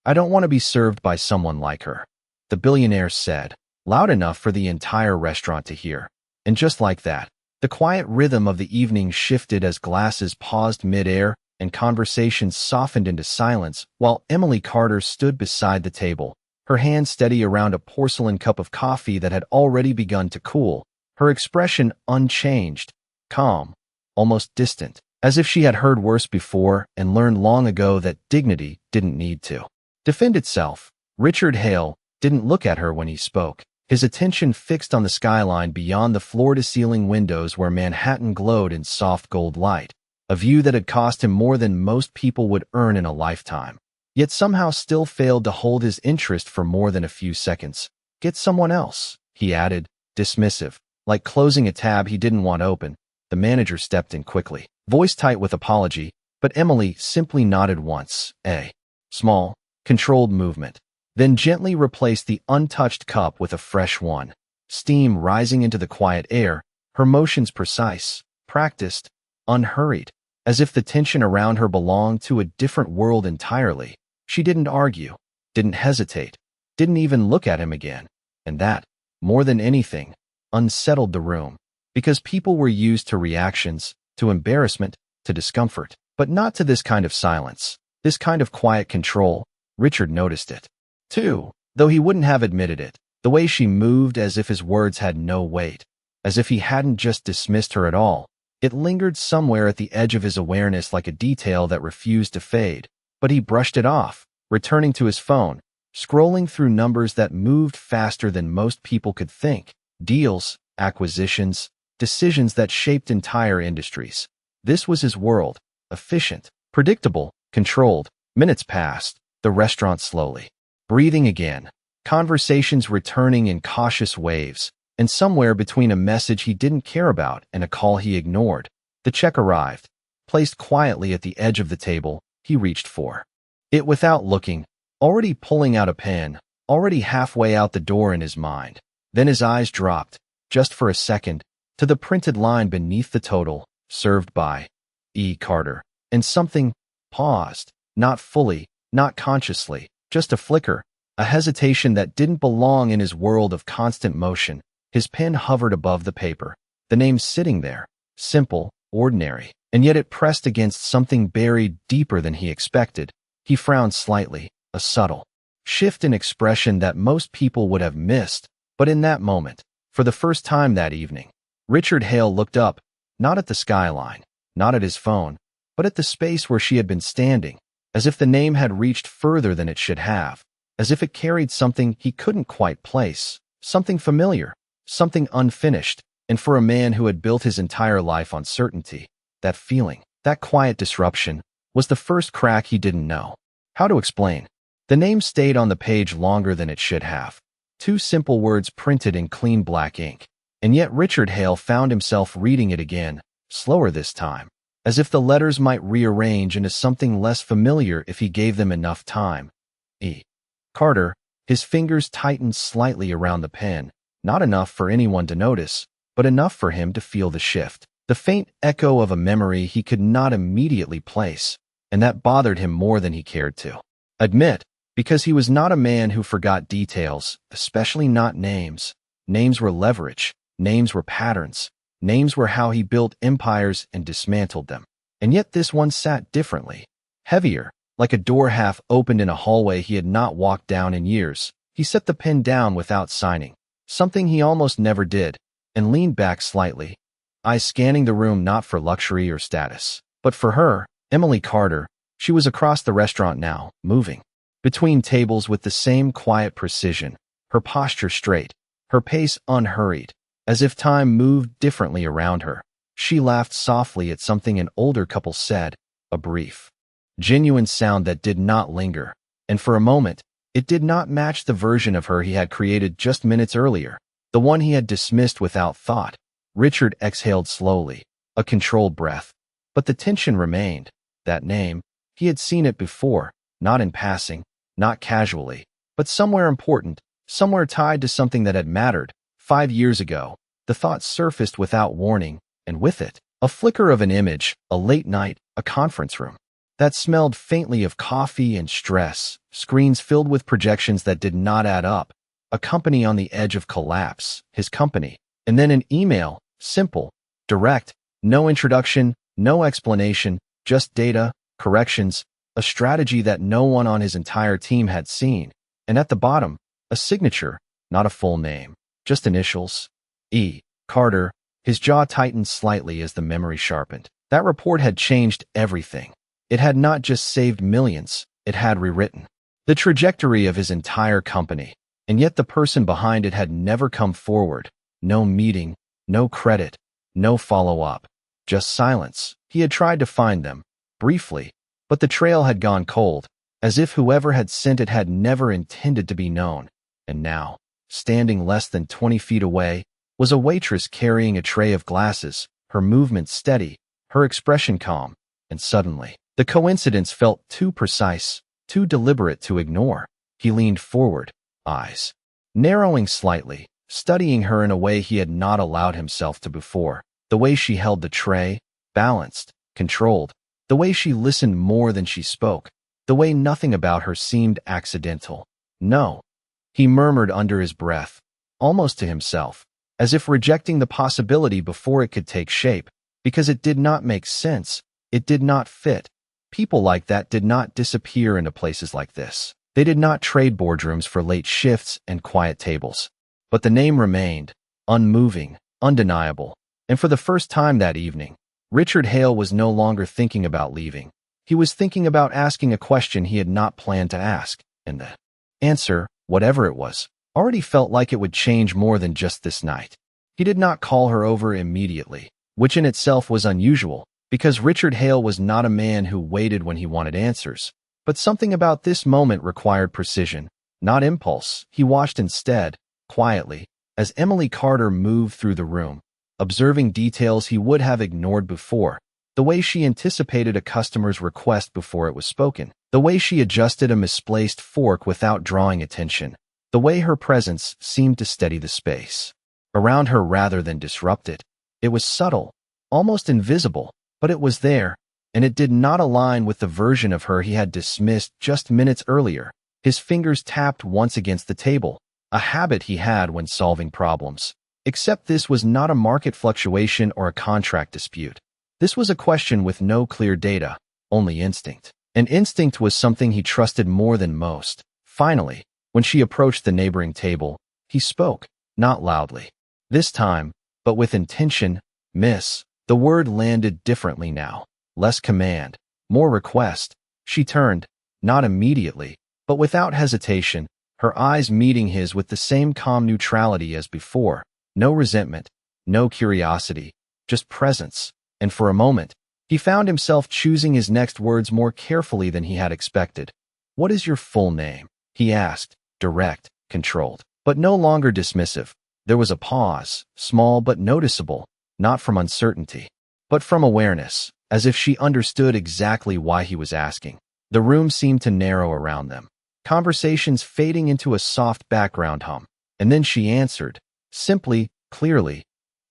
I don't want to be served by someone like her, the billionaire said, loud enough for the entire restaurant to hear. And just like that, the quiet rhythm of the evening shifted as glasses paused mid-air and conversations softened into silence while Emily Carter stood beside the table, her hand steady around a porcelain cup of coffee that had already begun to cool, her expression unchanged, calm, almost distant, as if she had heard worse before and learned long ago that dignity didn't need to defend itself. Richard Hale didn't look at her when he spoke, his attention fixed on the skyline beyond the floor-to-ceiling windows where Manhattan glowed in soft gold light, a view that had cost him more than most people would earn in a lifetime, yet somehow still failed to hold his interest for more than a few seconds. Get someone else, he added, dismissive, like closing a tab he didn't want open. The manager stepped in quickly, voice tight with apology, but Emily simply nodded once, a small, controlled movement, then gently replaced the untouched cup with a fresh one, steam rising into the quiet air, her motions precise, practiced, unhurried, as if the tension around her belonged to a different world entirely. She didn't argue, didn't hesitate, didn't even look at him again, and that, more than anything, unsettled the room, because people were used to reactions, to embarrassment, to discomfort, but not to this kind of silence, this kind of quiet control. Richard noticed it, too, though he wouldn't have admitted it, the way she moved as if his words had no weight, as if he hadn't just dismissed her at all. It lingered somewhere at the edge of his awareness like a detail that refused to fade, but he brushed it off, returning to his phone, scrolling through numbers that moved faster than most people could think, deals, acquisitions, decisions that shaped entire industries. This was his world, efficient, predictable, controlled. Minutes passed, the restaurant slowly breathing again, conversations returning in cautious waves, and somewhere between a message he didn't care about and a call he ignored, the check arrived, placed quietly at the edge of the table. He reached for it without looking, already pulling out a pen, already halfway out the door in his mind. Then his eyes dropped, just for a second, to the printed line beneath the total, served by E. Carter, and something paused, not fully, not consciously, just a flicker, a hesitation that didn't belong in his world of constant motion. His pen hovered above the paper, the name sitting there, simple, ordinary, and yet it pressed against something buried deeper than he expected. He frowned slightly, a subtle shift in expression that most people would have missed, but in that moment, for the first time that evening, Richard Hale looked up, not at the skyline, not at his phone, but at the space where she had been standing, as if the name had reached further than it should have, as if it carried something he couldn't quite place, something familiar, something unfinished, and for a man who had built his entire life on certainty, that feeling, that quiet disruption, was the first crack he didn't know how to explain. The name stayed on the page longer than it should have, two simple words printed in clean black ink, and yet Richard Hale found himself reading it again, slower this time, as if the letters might rearrange into something less familiar if he gave them enough time. E. Carter, his fingers tightened slightly around the pen, not enough for anyone to notice, but enough for him to feel the shift, the faint echo of a memory he could not immediately place, and that bothered him more than he cared to admit, because he was not a man who forgot details, especially not names. Names were leverage, names were patterns, names were how he built empires and dismantled them. And yet this one sat differently, heavier, like a door half opened in a hallway he had not walked down in years. He set the pen down without signing, something he almost never did, and leaned back slightly, eyes scanning the room not for luxury or status, but for her, Emily Carter. She was across the restaurant now, moving between tables with the same quiet precision, her posture straight, her pace unhurried, as if time moved differently around her. She laughed softly at something an older couple said, a brief, genuine sound that did not linger, and for a moment, it did not match the version of her he had created just minutes earlier, the one he had dismissed without thought. Richard exhaled slowly, a controlled breath, but the tension remained. That name, he had seen it before, not in passing, not casually, but somewhere important, somewhere tied to something that had mattered. 5 years ago, the thought surfaced without warning, and with it, a flicker of an image, a late night, a conference room. that smelled faintly of coffee and stress, screens filled with projections that did not add up, a company on the edge of collapse, his company, and then an email, simple, direct, no introduction, no explanation, just data, corrections, a strategy that no one on his entire team had seen, and at the bottom, a signature, not a full name, just initials. E. Carter. His jaw tightened slightly as the memory sharpened. That report had changed everything. It had not just saved millions, it had rewritten the trajectory of his entire company. And yet the person behind it had never come forward. No meeting, no credit, no follow-up. Just silence. He had tried to find them, briefly, but the trail had gone cold, as if whoever had sent it had never intended to be known. And now, standing less than 20 feet away, was a waitress carrying a tray of glasses, her movement steady, her expression calm, and suddenly, the coincidence felt too precise, too deliberate to ignore. He leaned forward, eyes narrowing slightly, studying her in a way he had not allowed himself to before. The way she held the tray, balanced, controlled. The way she listened more than she spoke. The way nothing about her seemed accidental. No, he murmured under his breath, almost to himself, as if rejecting the possibility before it could take shape, because it did not make sense, it did not fit. People like that did not disappear into places like this. They did not trade boardrooms for late shifts and quiet tables. But the name remained, unmoving, undeniable. And for the first time that evening, Richard Hale was no longer thinking about leaving. He was thinking about asking a question he had not planned to ask, and the answer, whatever it was, already felt like it would change more than just this night. He did not call her over immediately, which in itself was unusual, because Richard Hale was not a man who waited when he wanted answers. But something about this moment required precision, not impulse. He watched instead, quietly, as Emily Carter moved through the room, observing details he would have ignored before. The way she anticipated a customer's request before it was spoken. The way she adjusted a misplaced fork without drawing attention. The way her presence seemed to steady the space around her rather than disrupt it. It was subtle, almost invisible, but it was there, and it did not align with the version of her he had dismissed just minutes earlier. His fingers tapped once against the table, a habit he had when solving problems. Except this was not a market fluctuation or a contract dispute. This was a question with no clear data, only instinct. And instinct was something he trusted more than most. Finally, when she approached the neighboring table, he spoke, not loudly. This time, but with intention. Miss. The word landed differently now. Less command, more request. She turned, not immediately, but without hesitation, her eyes meeting his with the same calm neutrality as before. No resentment, no curiosity, just presence. And for a moment, he found himself choosing his next words more carefully than he had expected. "What is your full name?" he asked, direct, controlled, but no longer dismissive. There was a pause, small but noticeable, not from uncertainty, but from awareness, as if she understood exactly why he was asking. The room seemed to narrow around them, conversations fading into a soft background hum. And then she answered, simply, clearly,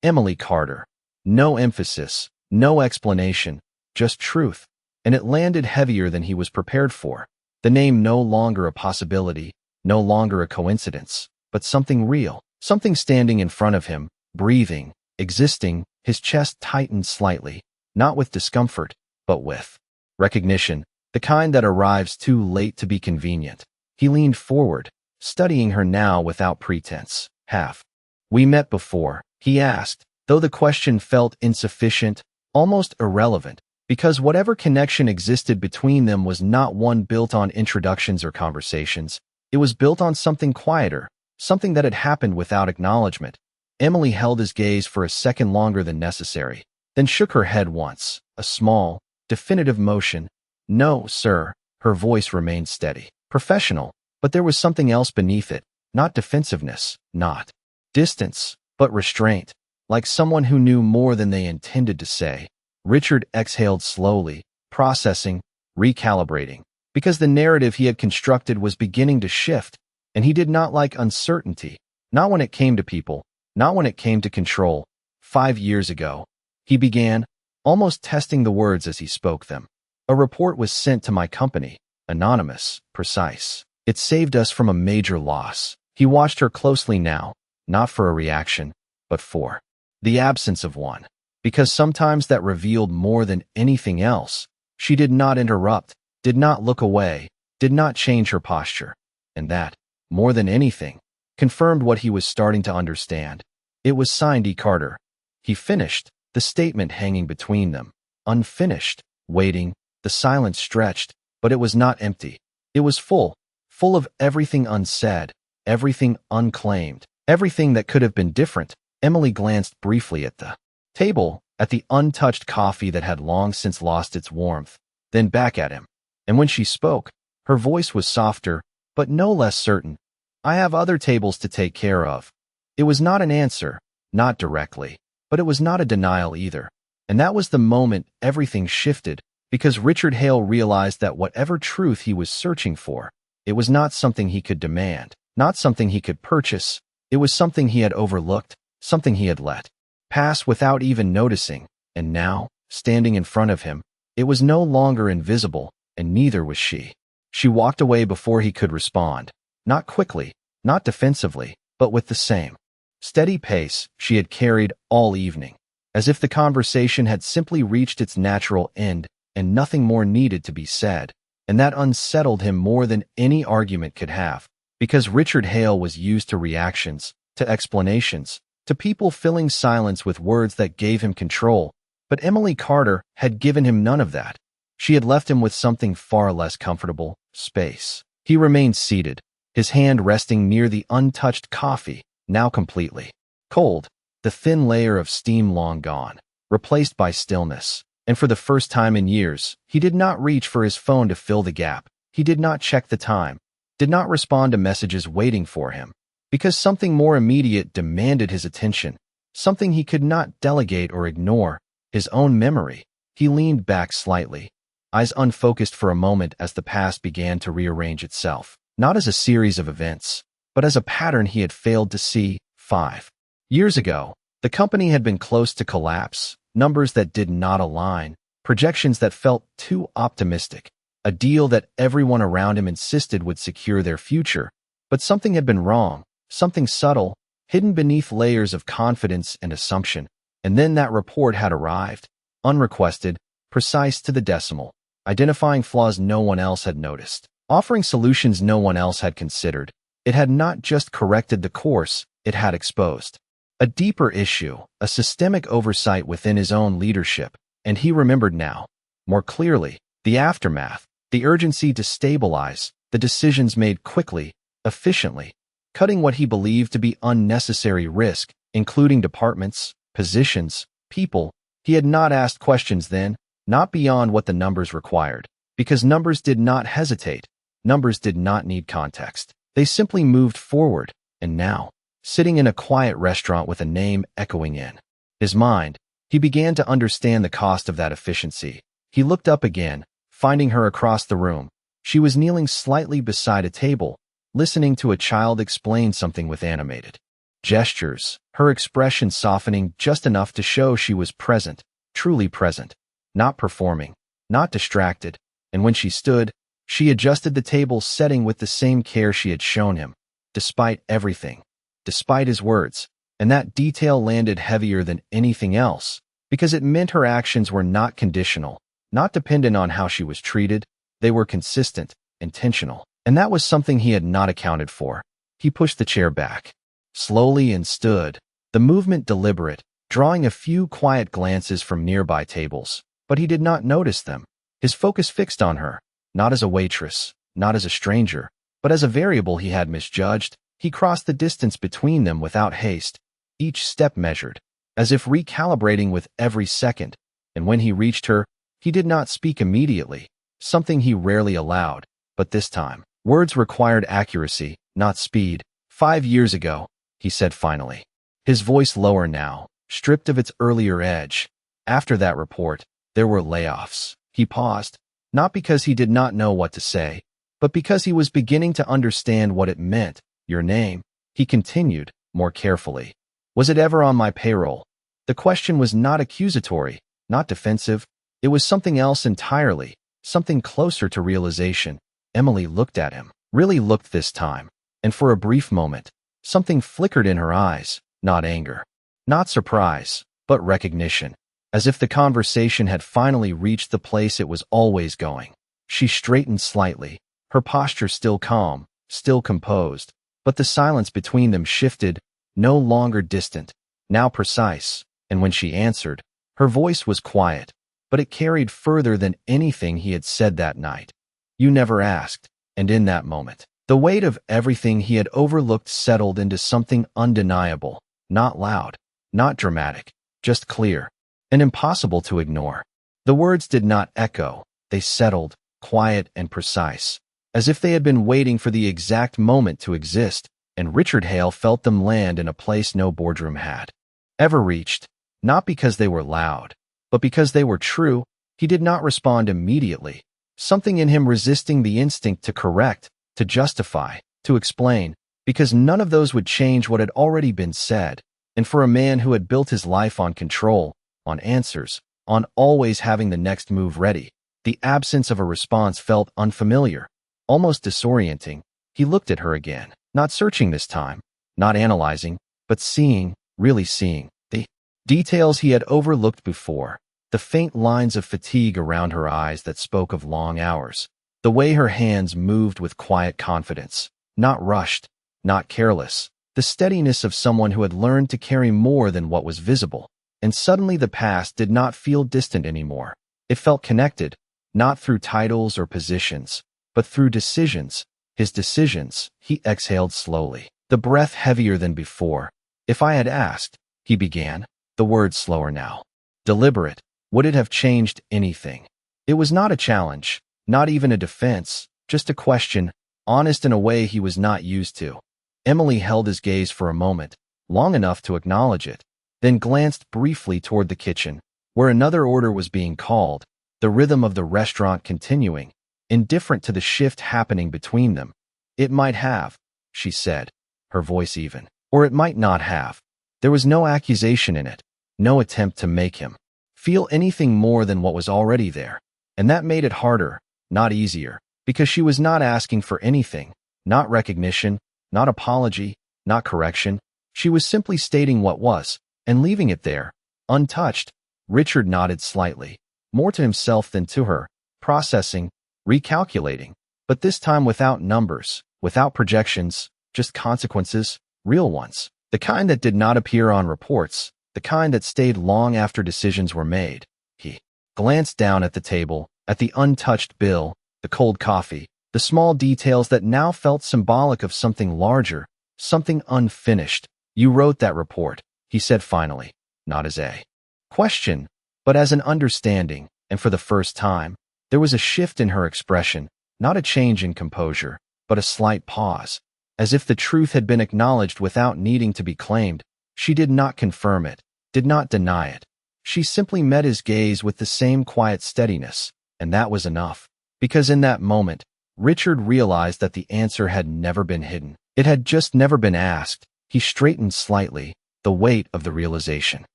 "Emily Carter." No emphasis, no explanation, just truth. And it landed heavier than he was prepared for. The name no longer a possibility, no longer a coincidence, but something real, something standing in front of him, breathing, existing. His chest tightened slightly, not with discomfort, but with recognition, the kind that arrives too late to be convenient. He leaned forward, studying her now without pretense. "Have we met before?" he asked, though the question felt insufficient, almost irrelevant, because whatever connection existed between them was not one built on introductions or conversations. It was built on something quieter, something that had happened without acknowledgement. Emily held his gaze for a second longer than necessary, then shook her head once, a small, definitive motion. "No, sir." Her voice remained steady, professional, but there was something else beneath it, not defensiveness, not distance, but restraint, like someone who knew more than they intended to say. Richard exhaled slowly, processing, recalibrating, because the narrative he had constructed was beginning to shift, and he did not like uncertainty, not when it came to people, not when it came to control. 5 years ago, he began, almost testing the words as he spoke them. A report was sent to my company. Anonymous, precise. It saved us from a major loss. He watched her closely now, not for a reaction, but for the absence of one. Because sometimes that revealed more than anything else. She did not interrupt, did not look away, did not change her posture. And that, more than anything, confirmed what he was starting to understand. It was signed E. Carter. He finished, the statement hanging between them. Unfinished, waiting, the silence stretched, but it was not empty. It was full of everything unsaid, everything unclaimed, everything that could have been different. Emily glanced briefly at the table, at the untouched coffee that had long since lost its warmth, then back at him. And when she spoke, her voice was softer, but no less certain. I have other tables to take care of. It was not an answer, not directly, but it was not a denial either. And that was the moment everything shifted, because Richard Hale realized that whatever truth he was searching for, it was not something he could demand, not something he could purchase. It was something he had overlooked, something he had let pass without even noticing. And now, standing in front of him, it was no longer invisible, and neither was she. She walked away before he could respond. Not quickly, not defensively, but with the same steady pace she had carried all evening, as if the conversation had simply reached its natural end and nothing more needed to be said. And that unsettled him more than any argument could have, because Richard Hale was used to reactions, to explanations, to people filling silence with words that gave him control. But Emily Carter had given him none of that. She had left him with something far less comfortable: space. He remained seated, his hand resting near the untouched coffee, now completely cold, the thin layer of steam long gone, replaced by stillness. And for the first time in years, he did not reach for his phone to fill the gap. He did not check the time, did not respond to messages waiting for him, because something more immediate demanded his attention, something he could not delegate or ignore: his own memory. He leaned back slightly, eyes unfocused for a moment as the past began to rearrange itself, not as a series of events, but as a pattern he had failed to see. 5 years ago, the company had been close to collapse, numbers that did not align, projections that felt too optimistic, a deal that everyone around him insisted would secure their future. But something had been wrong, something subtle, hidden beneath layers of confidence and assumption. And then that report had arrived, unrequested, precise to the decimal, identifying flaws no one else had noticed, offering solutions no one else had considered. It had not just corrected the course, it had exposed a deeper issue, a systemic oversight within his own leadership. And he remembered now, more clearly, the aftermath, the urgency to stabilize, the decisions made quickly, efficiently, cutting what he believed to be unnecessary risk, including departments, positions, people. He had not asked questions then, not beyond what the numbers required, because numbers did not hesitate, numbers did not need context. They simply moved forward. And now, sitting in a quiet restaurant with a name echoing in his mind, he began to understand the cost of that efficiency. He looked up again, finding her across the room. She was kneeling slightly beside a table, listening to a child explain something with animated gestures, her expression softening just enough to show she was present, truly present, not performing, not distracted. And when she stood, she adjusted the table setting with the same care she had shown him, despite everything, despite his words. And that detail landed heavier than anything else, because it meant her actions were not conditional, not dependent on how she was treated. They were consistent, intentional. And that was something he had not accounted for. He pushed the chair back slowly and stood, the movement deliberate, drawing a few quiet glances from nearby tables. But he did not notice them. His focus fixed on her, not as a waitress, not as a stranger, but as a variable he had misjudged. He crossed the distance between them without haste, each step measured, as if recalibrating with every second. And when he reached her, he did not speak immediately, something he rarely allowed. But this time, words required accuracy, not speed. 5 years ago, he said finally, his voice lower now, stripped of its earlier edge. After that report, there were layoffs. He paused, not because he did not know what to say, but because he was beginning to understand what it meant. Your name, he continued, more carefully. Was it ever on my payroll? The question was not accusatory, not defensive. It was something else entirely, something closer to realization. Emily looked at him, really looked this time, and for a brief moment, something flickered in her eyes, not anger, not surprise, but recognition, as if the conversation had finally reached the place it was always going. She straightened slightly, her posture still calm, still composed, but the silence between them shifted, no longer distant, now precise, and when she answered, her voice was quiet, but it carried further than anything he had said that night. "You never asked," and in that moment, the weight of everything he had overlooked settled into something undeniable, not loud, not dramatic, just clear, and impossible to ignore. The words did not echo, they settled, quiet and precise, as if they had been waiting for the exact moment to exist, and Richard Hale felt them land in a place no boardroom had ever reached, not because they were loud, but because they were true. He did not respond immediately, something in him resisting the instinct to correct, to justify, to explain, because none of those would change what had already been said. And for a man who had built his life on control, on answers, on always having the next move ready, the absence of a response felt unfamiliar, almost disorienting. He looked at her again, not searching this time, not analyzing, but seeing, really seeing, the details he had overlooked before, the faint lines of fatigue around her eyes that spoke of long hours, the way her hands moved with quiet confidence, not rushed, not careless, the steadiness of someone who had learned to carry more than what was visible. And suddenly the past did not feel distant anymore. It felt connected, not through titles or positions, but through decisions. His decisions. He exhaled slowly, the breath heavier than before. "If I had asked," he began, the words slower now, deliberate, would it have changed anything? It was not a challenge, not even a defense, just a question, honest in a way he was not used to. Emily held his gaze for a moment, long enough to acknowledge it, then glanced briefly toward the kitchen, where another order was being called, the rhythm of the restaurant continuing, indifferent to the shift happening between them. "It might have," she said, her voice even, "or it might not have." There was no accusation in it, no attempt to make him feel anything more than what was already there, and that made it harder, not easier, because she was not asking for anything, not recognition, not apology, not correction. She was simply stating what was, and leaving it there, untouched. Richard nodded slightly, more to himself than to her, processing, recalculating, but this time without numbers, without projections, just consequences, real ones, the kind that did not appear on reports, the kind that stayed long after decisions were made. He glanced down at the table, at the untouched bill, the cold coffee, the small details that now felt symbolic of something larger, something unfinished. "You wrote that report," he said finally, not as a question, but as an understanding, and for the first time, there was a shift in her expression, not a change in composure, but a slight pause, as if the truth had been acknowledged without needing to be claimed. She did not confirm it, did not deny it. She simply met his gaze with the same quiet steadiness, and that was enough, because in that moment, Richard realized that the answer had never been hidden. It had just never been asked. He straightened slightly, the weight of the realization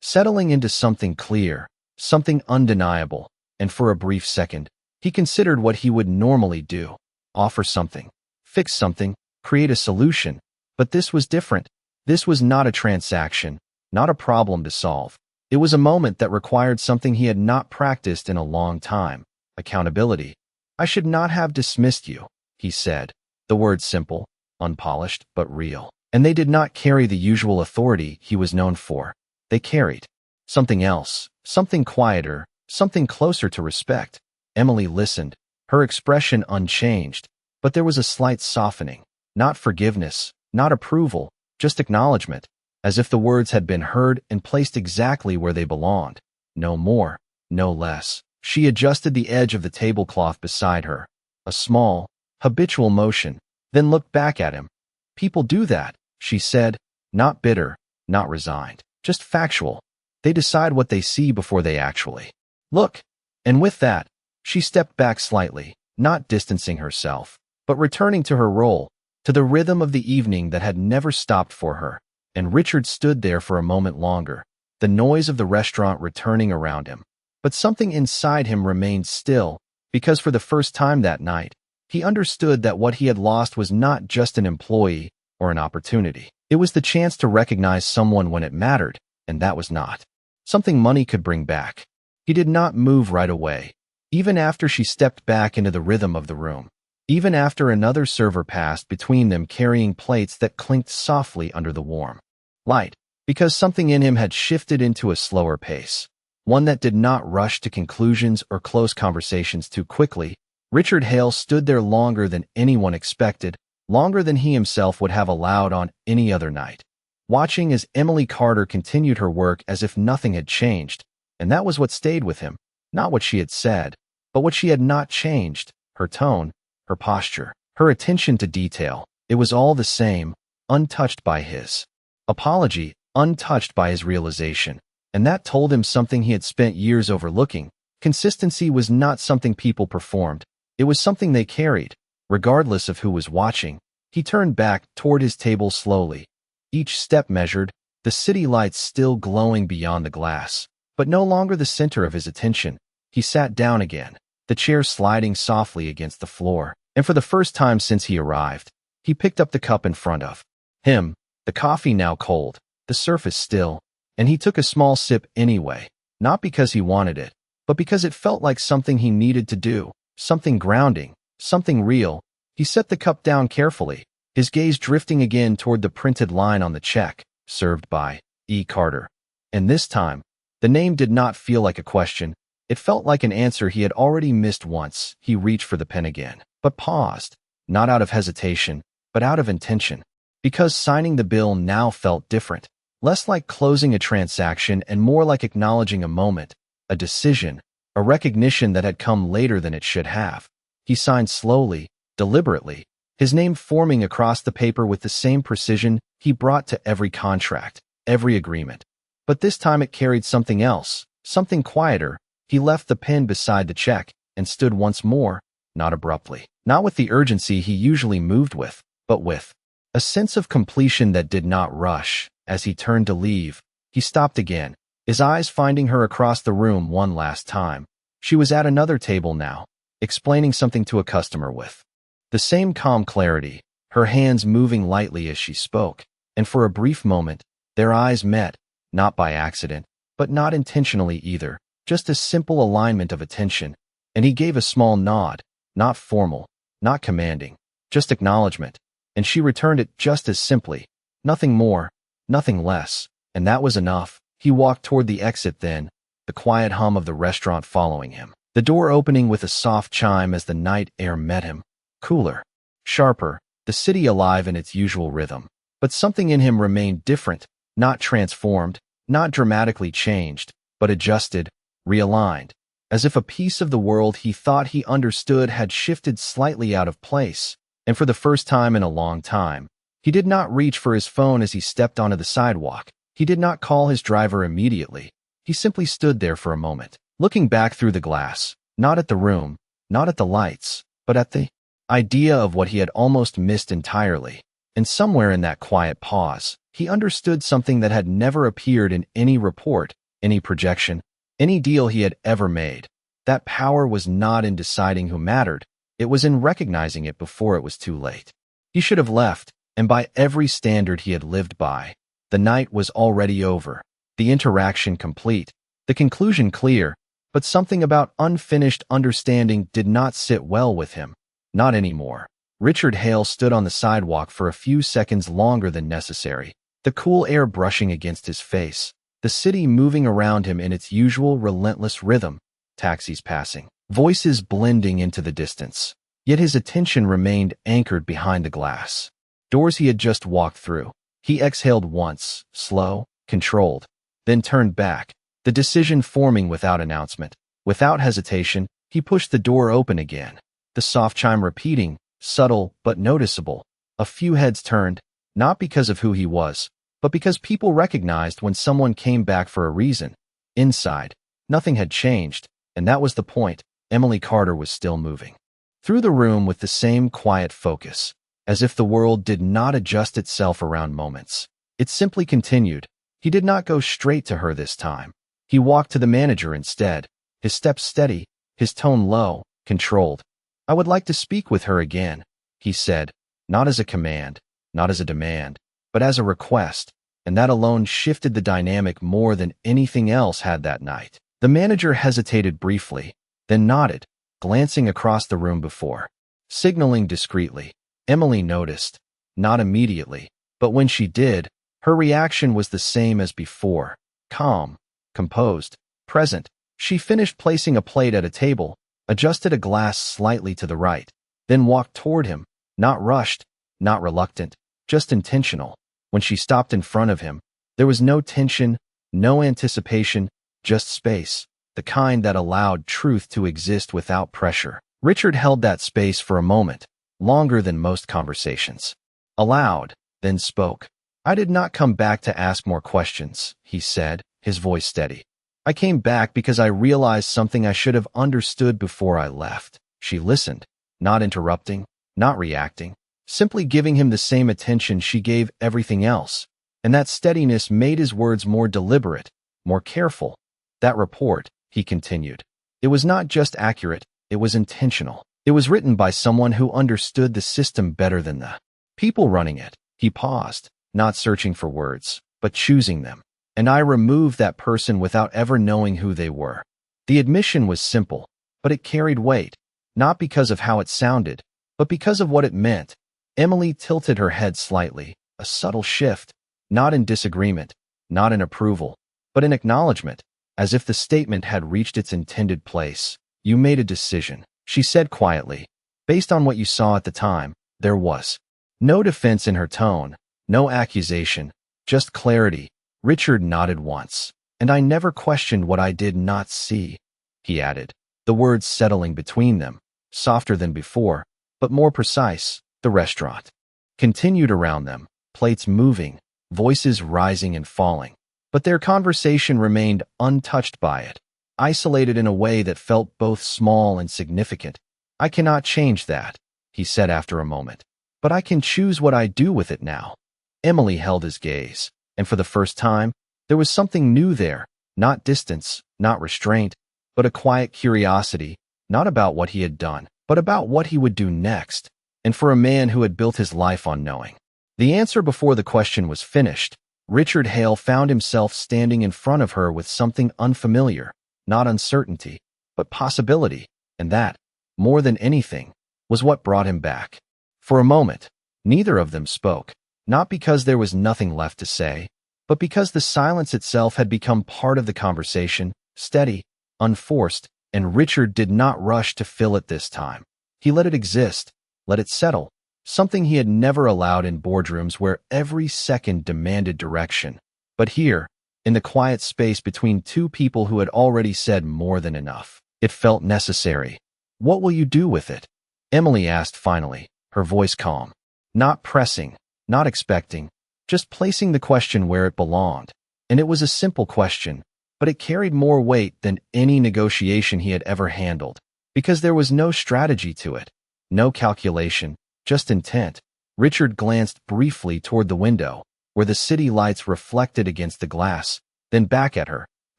settling into something clear, something undeniable, and for a brief second, he considered what he would normally do: offer something, fix something, create a solution. But this was different. This was not a transaction, not a problem to solve. It was a moment that required something he had not practiced in a long time: accountability. "I should not have dismissed you," he said, the words simple, unpolished, but real. And they did not carry the usual authority he was known for. They carried something else, something quieter, something closer to respect. Emily listened, her expression unchanged, but there was a slight softening, not forgiveness, not approval, just acknowledgement, as if the words had been heard and placed exactly where they belonged. No more, no less. She adjusted the edge of the tablecloth beside her, a small, habitual motion, then looked back at him. "People do that," she said, not bitter, not resigned, just factual. They decide what they see before they actually look. And with that, she stepped back slightly, not distancing herself, but returning to her role, to the rhythm of the evening that had never stopped for her. And Richard stood there for a moment longer, the noise of the restaurant returning around him. But something inside him remained still, because for the first time that night, he understood that what he had lost was not just an employee or an opportunity. It was the chance to recognize someone when it mattered, and that was not something money could bring back. He did not move right away, even after she stepped back into the rhythm of the room, even after another server passed between them carrying plates that clinked softly under the warm light, because something in him had shifted into a slower pace, one that did not rush to conclusions or close conversations too quickly. Richard Hale stood there longer than anyone expected, longer than he himself would have allowed on any other night, watching as Emily Carter continued her work as if nothing had changed, and that was what stayed with him, not what she had said, but what she had not changed, her tone, her posture, her attention to detail. It was all the same, untouched by his apology, untouched by his realization, and that told him something he had spent years overlooking. Consistency was not something people performed, it was something they carried, regardless of who was watching. He turned back toward his table slowly, each step measured, the city lights still glowing beyond the glass, but no longer the center of his attention. He sat down again, the chair sliding softly against the floor, and for the first time since he arrived, he picked up the cup in front of him, the coffee now cold, the surface still, and he took a small sip anyway, not because he wanted it, but because it felt like something he needed to do, something grounding, something real. He set the cup down carefully, his gaze drifting again toward the printed line on the check, served by E. Carter. And this time, the name did not feel like a question. It felt like an answer he had already missed once. He reached for the pen again, but paused, not out of hesitation, but out of intention, because signing the bill now felt different, less like closing a transaction and more like acknowledging a moment, a decision, a recognition that had come later than it should have. He signed slowly, deliberately, his name forming across the paper with the same precision he brought to every contract, every agreement. But this time it carried something else, something quieter. He left the pen beside the check and stood once more, not abruptly, not with the urgency he usually moved with, but with a sense of completion that did not rush. As he turned to leave, he stopped again, his eyes finding her across the room one last time. She was at another table now, explaining something to a customer with the same calm clarity, her hands moving lightly as she spoke, and for a brief moment, their eyes met, not by accident, but not intentionally either, just a simple alignment of attention, and he gave a small nod, not formal, not commanding, just acknowledgement, and she returned it just as simply, nothing more, nothing less, and that was enough. He walked toward the exit then, the quiet hum of the restaurant following him, the door opening with a soft chime as the night air met him, cooler, sharper, the city alive in its usual rhythm. But something in him remained different, not transformed, not dramatically changed, but adjusted, realigned, as if a piece of the world he thought he understood had shifted slightly out of place. And for the first time in a long time, he did not reach for his phone as he stepped onto the sidewalk. He did not call his driver immediately. He simply stood there for a moment, looking back through the glass, not at the room, not at the lights, but at the idea of what he had almost missed entirely. And somewhere in that quiet pause, he understood something that had never appeared in any report, any projection, any deal he had ever made. That power was not in deciding who mattered. It was in recognizing it before it was too late. He should have left, and by every standard he had lived by, the night was already over, the interaction complete, the conclusion clear, but something about unfinished understanding did not sit well with him. Not anymore. Richard Hale stood on the sidewalk for a few seconds longer than necessary, the cool air brushing against his face, the city moving around him in its usual relentless rhythm, taxis passing, voices blending into the distance. Yet his attention remained anchored behind the glass doors he had just walked through. He exhaled once, slow, controlled, then turned back, the decision forming without announcement. Without hesitation, he pushed the door open again, the soft chime repeating, subtle but noticeable. A few heads turned, not because of who he was, but because people recognized when someone came back for a reason. Inside, nothing had changed, and that was the point. Emily Carter was still moving through the room with the same quiet focus, as if the world did not adjust itself around moments. It simply continued. He did not go straight to her this time. He walked to the manager instead, his steps steady, his tone low, controlled. "I would like to speak with her again," he said, not as a command, not as a demand, but as a request, and that alone shifted the dynamic more than anything else had that night. The manager hesitated briefly, then nodded, glancing across the room before, signaling discreetly. Emily noticed, not immediately, but when she did, her reaction was the same as before, calm, composed, present. She finished placing a plate at a table, adjusted a glass slightly to the right, then walked toward him, not rushed, not reluctant, just intentional. When she stopped in front of him, there was no tension, no anticipation, just space, the kind that allowed truth to exist without pressure. Richard held that space for a moment, longer than most conversations. Aloud, then spoke. "I did not come back to ask more questions," he said, his voice steady. "I came back because I realized something I should have understood before I left." She listened, not interrupting, not reacting, simply giving him the same attention she gave everything else, and that steadiness made his words more deliberate, more careful. "That report," he continued, "it was not just accurate, it was intentional. It was written by someone who understood the system better than the people running it." He paused, not searching for words, but choosing them. "And I removed that person without ever knowing who they were." The admission was simple, but it carried weight, not because of how it sounded, but because of what it meant. Emily tilted her head slightly, a subtle shift, not in disagreement, not in approval, but in acknowledgement, as if the statement had reached its intended place. "You made a decision," she said quietly. "Based on what you saw at the time." There was no defense in her tone, no accusation, just clarity. Richard nodded once. "And I never questioned what I did not see," he added, the words settling between them, softer than before, but more precise. The restaurant continued around them, plates moving, voices rising and falling, but their conversation remained untouched by it, isolated in a way that felt both small and significant. "I cannot change that," he said after a moment, "but I can choose what I do with it now." Emily held his gaze, and for the first time, there was something new there, not distance, not restraint, but a quiet curiosity, not about what he had done, but about what he would do next, and for a man who had built his life on knowing the answer before the question was finished, Richard Hale found himself standing in front of her with something unfamiliar, not uncertainty, but possibility, and that, more than anything, was what brought him back. For a moment, neither of them spoke, not because there was nothing left to say, but because the silence itself had become part of the conversation, steady, unforced, and Richard did not rush to fill it this time. He let it exist, let it settle, something he had never allowed in boardrooms where every second demanded direction. But here, in the quiet space between two people who had already said more than enough, it felt necessary. "What will you do with it?" Emily asked finally, her voice calm, not pressing, not expecting, just placing the question where it belonged. And it was a simple question, but it carried more weight than any negotiation he had ever handled, because there was no strategy to it, no calculation, just intent. Richard glanced briefly toward the window, where the city lights reflected against the glass, then back at her,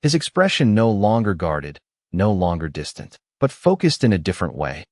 his expression no longer guarded, no longer distant, but focused in a different way.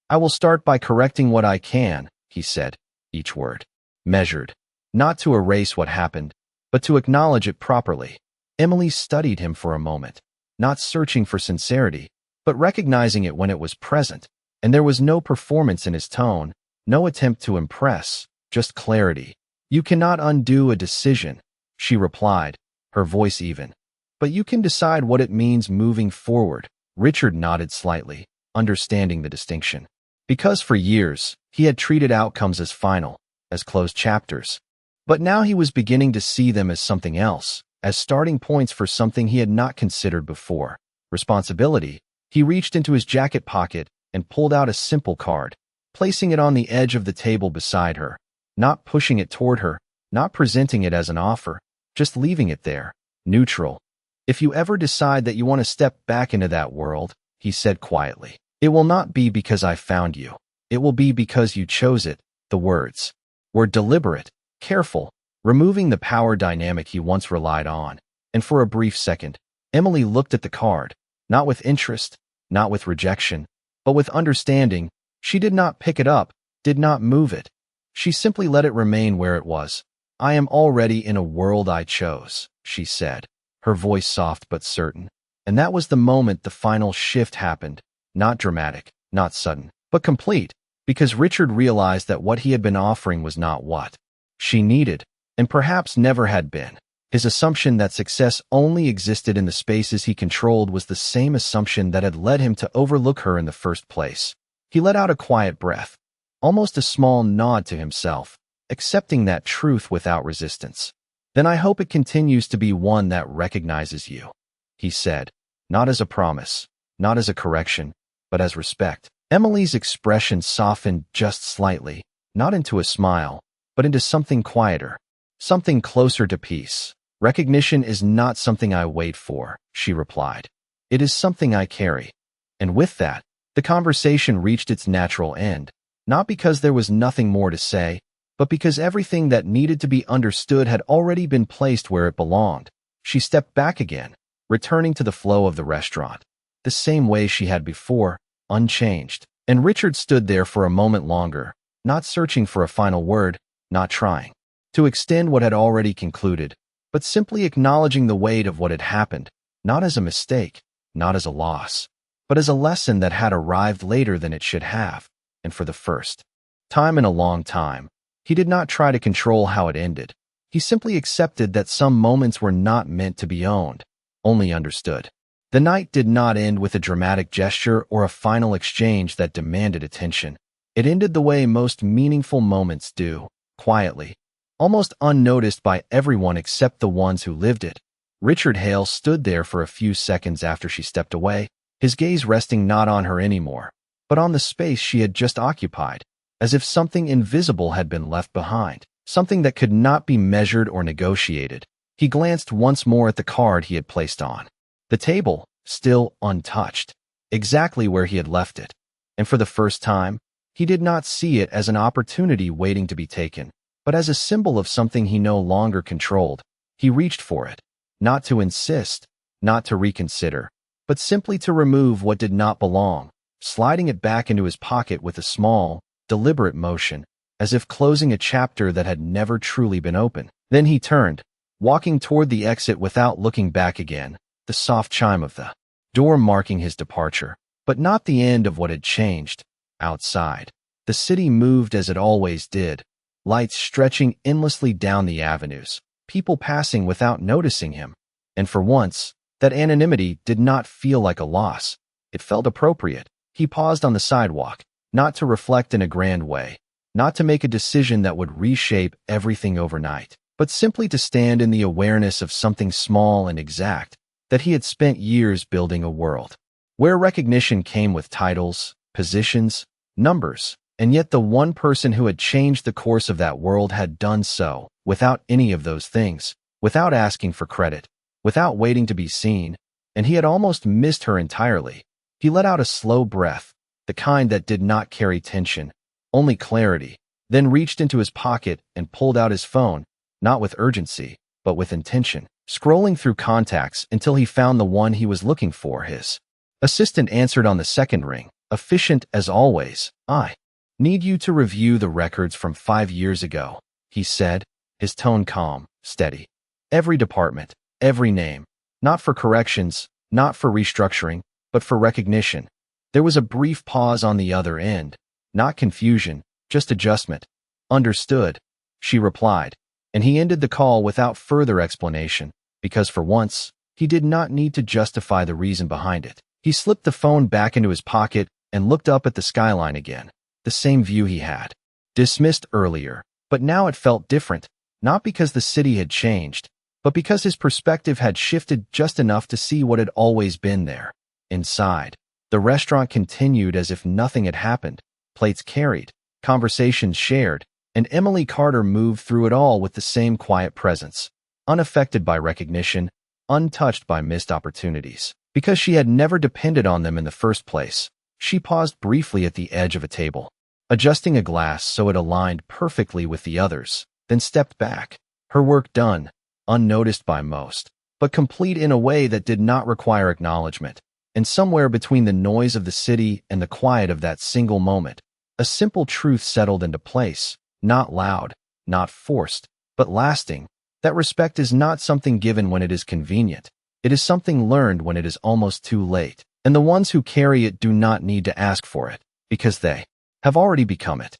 "I will start by correcting what I can," he said, each word measured, not to erase what happened, but to acknowledge it properly. Emily studied him for a moment, not searching for sincerity, but recognizing it when it was present, and there was no performance in his tone, no attempt to impress, just clarity. "You cannot undo a decision," she replied, her voice even. "But you can decide what it means moving forward." Richard nodded slightly, understanding the distinction. Because for years, he had treated outcomes as final, as closed chapters. But now he was beginning to see them as something else, as starting points for something he had not considered before. Responsibility. He reached into his jacket pocket and pulled out a simple card, placing it on the edge of the table beside her, not pushing it toward her, not presenting it as an offer, just leaving it there, neutral. "If you ever decide that you want to step back into that world," he said quietly, "it will not be because I found you. It will be because you chose it." The words were deliberate, careful, removing the power dynamic he once relied on. And for a brief second, Emily looked at the card, not with interest, not with rejection, But with understanding, she did not pick it up, did not move it. She simply let it remain where it was. "I am already in a world I chose," she said, her voice soft but certain. And that was the moment the final shift happened. Not dramatic, not sudden, but complete, because Richard realized that what he had been offering was not what she needed, and perhaps never had been. His assumption that success only existed in the spaces he controlled was the same assumption that had led him to overlook her in the first place. He let out a quiet breath, almost a small nod to himself, accepting that truth without resistance. "Then I hope it continues to be one that recognizes you," he said, not as a promise, not as a correction, but as respect. Emily's expression softened just slightly, not into a smile, but into something quieter, something closer to peace. "Recognition is not something I wait for," she replied. "It is something I carry." And with that, the conversation reached its natural end, not because there was nothing more to say, but because everything that needed to be understood had already been placed where it belonged. She stepped back again, returning to the flow of the restaurant, the same way she had before, unchanged. And Richard stood there for a moment longer, not searching for a final word, not trying to extend what had already concluded, but simply acknowledging the weight of what had happened, not as a mistake, not as a loss, but as a lesson that had arrived later than it should have. And for the first time in a long time, he did not try to control how it ended. He simply accepted that some moments were not meant to be owned, only understood. The night did not end with a dramatic gesture or a final exchange that demanded attention. It ended the way most meaningful moments do, quietly, almost unnoticed by everyone except the ones who lived it. Richard Hale stood there for a few seconds after she stepped away, his gaze resting not on her anymore, but on the space she had just occupied, as if something invisible had been left behind, something that could not be measured or negotiated. He glanced once more at the card he had placed on the table, still untouched, exactly where he had left it. And for the first time, he did not see it as an opportunity waiting to be taken, but as a symbol of something he no longer controlled. He reached for it, not to insist, not to reconsider, but simply to remove what did not belong, sliding it back into his pocket with a small, deliberate motion, as if closing a chapter that had never truly been open. Then he turned, walking toward the exit without looking back again, the soft chime of the door marking his departure, but not the end of what had changed. Outside, the city moved as it always did, lights stretching endlessly down the avenues, people passing without noticing him. And for once, that anonymity did not feel like a loss. It felt appropriate. He paused on the sidewalk, not to reflect in a grand way, not to make a decision that would reshape everything overnight, but simply to stand in the awareness of something small and exact, that he had spent years building a world where recognition came with titles, positions, numbers, and yet the one person who had changed the course of that world had done so without any of those things, without asking for credit, without waiting to be seen, and he had almost missed her entirely. He let out a slow breath, the kind that did not carry tension, only clarity, then reached into his pocket and pulled out his phone, not with urgency, but with intention, scrolling through contacts until he found the one he was looking for. His assistant answered on the second ring, efficient as always. "I need you to review the records from 5 years ago," he said, his tone calm, steady. "Every department, every name, not for corrections, not for restructuring, but for recognition." There was a brief pause on the other end, not confusion, just adjustment. "Understood," she replied, and he ended the call without further explanation, because for once, he did not need to justify the reason behind it. He slipped the phone back into his pocket and looked up at the skyline again, the same view he had dismissed earlier, but now it felt different, not because the city had changed, but because his perspective had shifted just enough to see what had always been there. Inside, the restaurant continued as if nothing had happened, plates carried, conversations shared, and Emily Carter moved through it all with the same quiet presence, unaffected by recognition, untouched by missed opportunities. Because she had never depended on them in the first place, she paused briefly at the edge of a table, adjusting a glass so it aligned perfectly with the others, then stepped back, her work done, unnoticed by most, but complete in a way that did not require acknowledgement. And somewhere between the noise of the city and the quiet of that single moment, a simple truth settled into place, not loud, not forced, but lasting. That respect is not something given when it is convenient. It is something learned when it is almost too late. And the ones who carry it do not need to ask for it, because they have already become it.